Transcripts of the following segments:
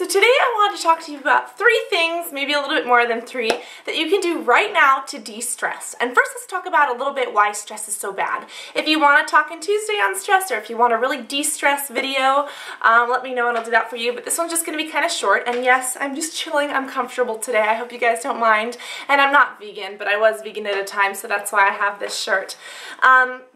today I wanted to talk to you about 3 things, maybe a little bit more than 3, that you can do right now to de-stress. And first let's talk about a little bit why stress is so bad. If you want to talk on Tuesday on stress, or if you want a really de-stress video, let me know and I'll do that for you. But this one's just going to be kind of short. And yes, I'm just chilling. I'm comfortable today. I hope you guys don't mind. And I'm not vegan, but I was vegan at a time, so that's why I have this shirt.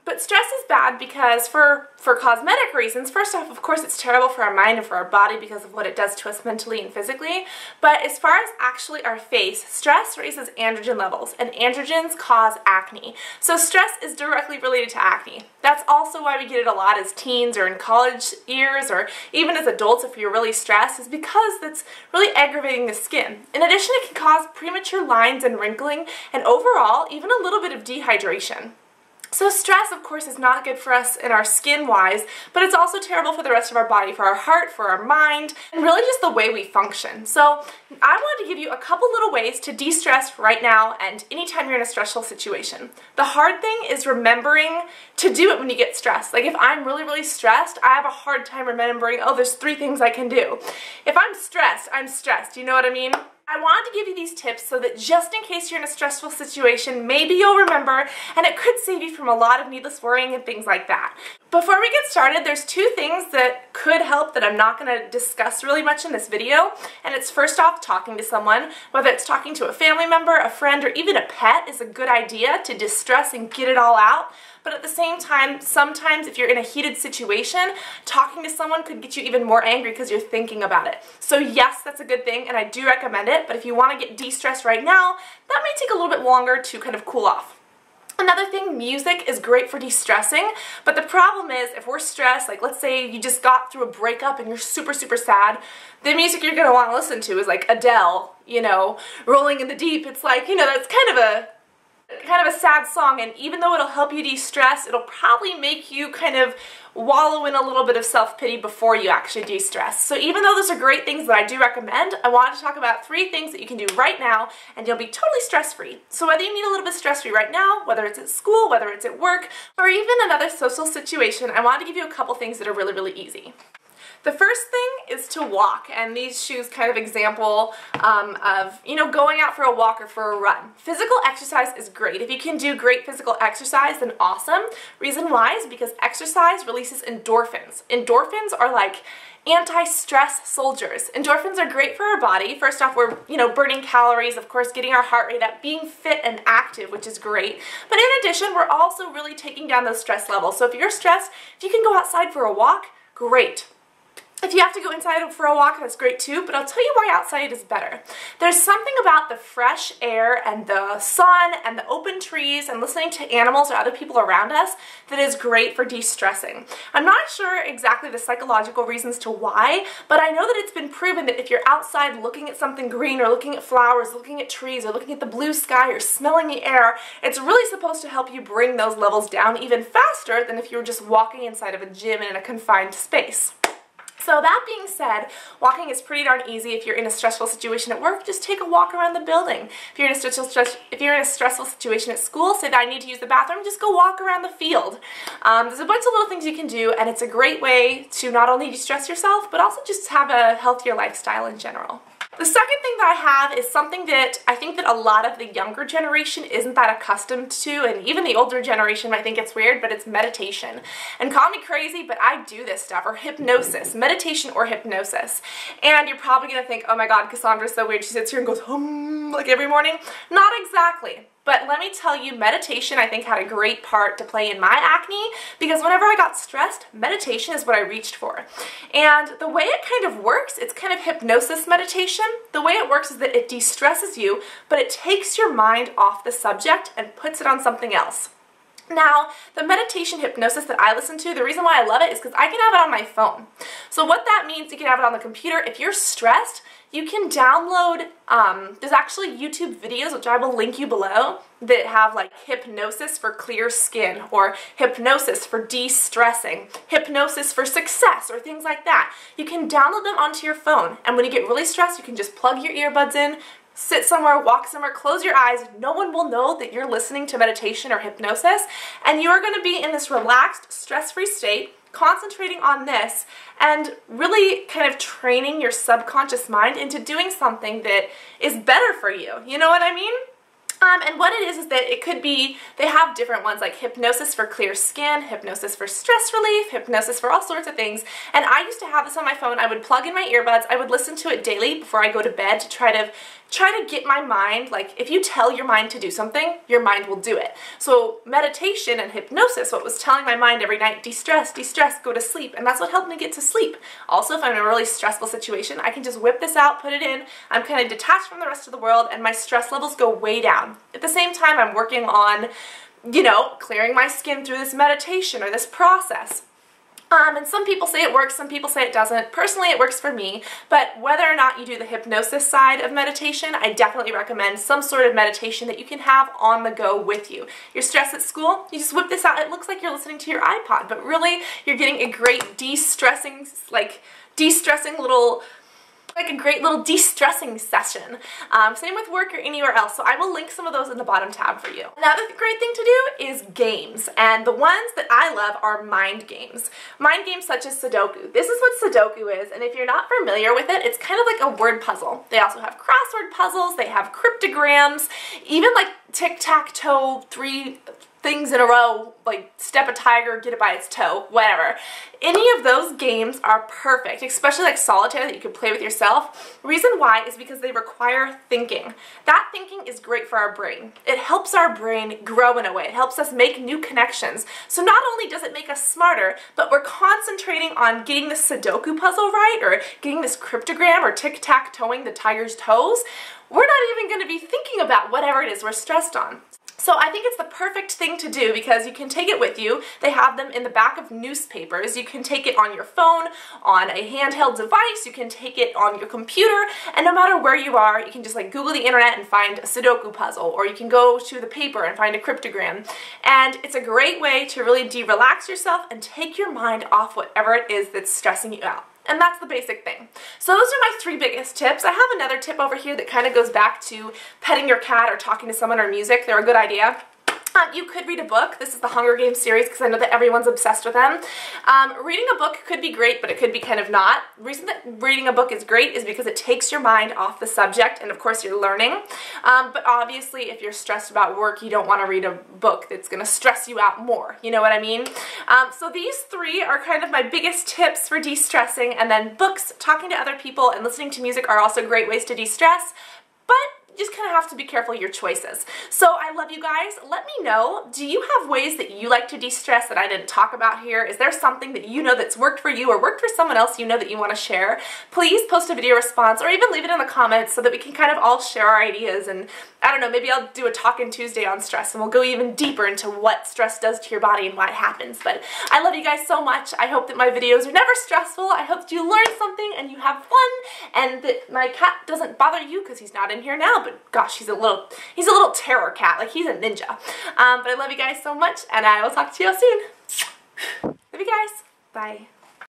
But stress is bad because for cosmetic reasons. First off, of course, it's terrible for our mind and for our body because of what it does to us mentally and physically. But as far as actually our face, stress raises androgen levels, and androgens cause acne. So stress is directly related to acne. That's also why we get it a lot as teens or in college years or even as adults if you're really stressed, is because that's really aggravating the skin. In addition, it can cause premature lines and wrinkling, and overall, even a little bit of dehydration. So stress, of course, is not good for us in our skin-wise, but it's also terrible for the rest of our body, for our heart, for our mind, and really just the way we function. So I wanted to give you a couple little ways to de-stress right now and anytime you're in a stressful situation. The hard thing is remembering to do it when you get stressed. Like if I'm really, really stressed, I have a hard time remembering, oh, there's 3 things I can do. If I'm stressed, I'm stressed. You know what I mean? I wanted to give you these tips so that just in case you're in a stressful situation, maybe you'll remember, and it could save you from a lot of needless worrying and things like that. Before we get started, there's 2 things that could help that I'm not going to discuss really much in this video, and it's first off, talking to someone. Whether it's talking to a family member, a friend, or even a pet is a good idea to distress and get it all out. But at the same time, sometimes if you're in a heated situation, talking to someone could get you even more angry because you're thinking about it. So yes, that's a good thing, and I do recommend it, but if you want to get de-stressed right now, that may take a little bit longer to kind of cool off. Another thing, music is great for de-stressing, but the problem is if we're stressed, like let's say you just got through a breakup and you're super, super sad, the music you're going to want to listen to is like Adele, you know, Rolling in the Deep. It's like, you know, that's kind of a sad song, and even though it'll help you de-stress, it'll probably make you kind of wallow in a little bit of self-pity before you actually de-stress. So even though those are great things that I do recommend, I wanted to talk about 3 things that you can do right now and you'll be totally stress-free. So whether you need a little bit stress-free right now, whether it's at school, whether it's at work, or even another social situation, I wanted to give you a couple things that are really, really easy. The first thing is to walk, and these shoes kind of example of, you know, going out for a walk or for a run. Physical exercise is great. If you can do great physical exercise, then awesome. Reason why is because exercise releases endorphins. Endorphins are like anti-stress soldiers. Endorphins are great for our body. First off, we're, you know, burning calories, of course, getting our heart rate up, being fit and active, which is great. But in addition, we're also really taking down those stress levels. So if you're stressed, if you can go outside for a walk, great. If you have to go inside for a walk, that's great too, but I'll tell you why outside is better. There's something about the fresh air and the sun and the open trees and listening to animals or other people around us that is great for de-stressing. I'm not sure exactly the psychological reasons to why, but I know that it's been proven that if you're outside looking at something green or looking at flowers, looking at trees, or looking at the blue sky or smelling the air, it's really supposed to help you bring those levels down even faster than if you were just walking inside of a gym in a confined space. So that being said, walking is pretty darn easy. If you're in a stressful situation at work, just take a walk around the building. If you're in a stressful situation at school, say that I need to use the bathroom, just go walk around the field. There's a bunch of little things you can do, and it's a great way to not only de-stress yourself, but also just have a healthier lifestyle in general. The second thing that I have is something that I think that a lot of the younger generation isn't that accustomed to, and even the older generation might think it's weird, but it's meditation. And call me crazy, but I do this stuff, or hypnosis, meditation or hypnosis. And you're probably going to think, oh my god, Cassandra's so weird, she sits here and goes, like every morning. Not exactly. But let me tell you, meditation I think had a great part to play in my acne, because whenever I got stressed, meditation is what I reached for. And the way it kind of works, it's kind of hypnosis meditation. The way it works is that it de-stresses you, but it takes your mind off the subject and puts it on something else. Now, the meditation hypnosis that I listen to, the reason why I love it is because I can have it on my phone. So what that means, you can have it on the computer. If you're stressed, you can download, there's actually YouTube videos, which I will link you below, that have like hypnosis for clear skin, or hypnosis for de-stressing, hypnosis for success, or things like that. You can download them onto your phone, and when you get really stressed, you can just plug your earbuds in, sit somewhere, walk somewhere, close your eyes. No one will know that you're listening to meditation or hypnosis, and you are going to be in this relaxed, stress-free state. concentrating on this and really kind of training your subconscious mind into doing something that is better for you. You know what I mean? And what it is that it could be, they have different ones like hypnosis for clear skin, hypnosis for stress relief, hypnosis for all sorts of things. And I used to have this on my phone. I would plug in my earbuds. I would listen to it daily before I go to bed to try to get my mind, like if you tell your mind to do something, your mind will do it. So meditation and hypnosis, what was telling my mind every night, de-stress, de-stress, go to sleep. And that's what helped me get to sleep. Also, if I'm in a really stressful situation, I can just whip this out, put it in. I'm kind of detached from the rest of the world and my stress levels go way down. At the same time, I'm working on, you know, clearing my skin through this meditation or this process. And some people say it works, some people say it doesn't. Personally, it works for me, but whether or not you do the hypnosis side of meditation, I definitely recommend some sort of meditation that you can have on the go with you. You're stressed at school, you just whip this out. It looks like you're listening to your iPod, but really, you're getting a great de-stressing, a great little de-stressing session. Same with work or anywhere else, so I will link some of those in the bottom tab for you. Another great thing to do is games, and the ones that I love are mind games. Mind games such as Sodoku. This is what Sodoku is, and if you're not familiar with it, it's kind of like a word puzzle. They also have crossword puzzles, they have cryptograms, even like tic-tac-toe, 3 things in a row, like step a tiger, get it by its toe, whatever. Any of those games are perfect, especially like solitaire that you can play with yourself. Reason why is because they require thinking. That thinking is great for our brain. It helps our brain grow in a way. It helps us make new connections. So not only does it make us smarter, but we're concentrating on getting the Sudoku puzzle right, or getting this cryptogram, or tic-tac-toeing the tiger's toes. We're not even going to be thinking about whatever it is we're stressed on. So I think it's the perfect thing to do because you can take it with you. They have them in the back of newspapers. You can take it on your phone, on a handheld device, you can take it on your computer, and no matter where you are, you can just like Google the internet and find a Sudoku puzzle, or you can go to the paper and find a cryptogram. And it's a great way to really de-relax yourself and take your mind off whatever it is that's stressing you out. And that's the basic thing. So those are my 3 biggest tips. I have another tip over here that kind of goes back to petting your cat or talking to someone or music. They're a good idea. You could read a book. This is the Hunger Games series because I know that everyone's obsessed with them. Reading a book could be great, but it could be kind of not. The reason that reading a book is great is because it takes your mind off the subject, and of course you're learning. But obviously if you're stressed about work, you don't want to read a book that's going to stress you out more. You know what I mean? So these 3 are kind of my biggest tips for de-stressing, and then books, talking to other people, and listening to music are also great ways to de-stress. But you just kind of have to be careful of your choices. So I love you guys. Let me know, do you have ways that you like to de-stress that I didn't talk about here? Is there something that you know that's worked for you or worked for someone else you know that you want to share? Please post a video response or even leave it in the comments so that we can kind of all share our ideas. And I don't know, maybe I'll do a Talkin' Tuesday on stress and we'll go even deeper into what stress does to your body and why it happens. But I love you guys so much. I hope that my videos are never stressful. I hope that you learn something and you have fun and that my cat doesn't bother you because he's not in here now. But gosh, he's a little terror cat, like he's a ninja. But I love you guys so much, and I will talk to you all soon. Love you guys. Bye.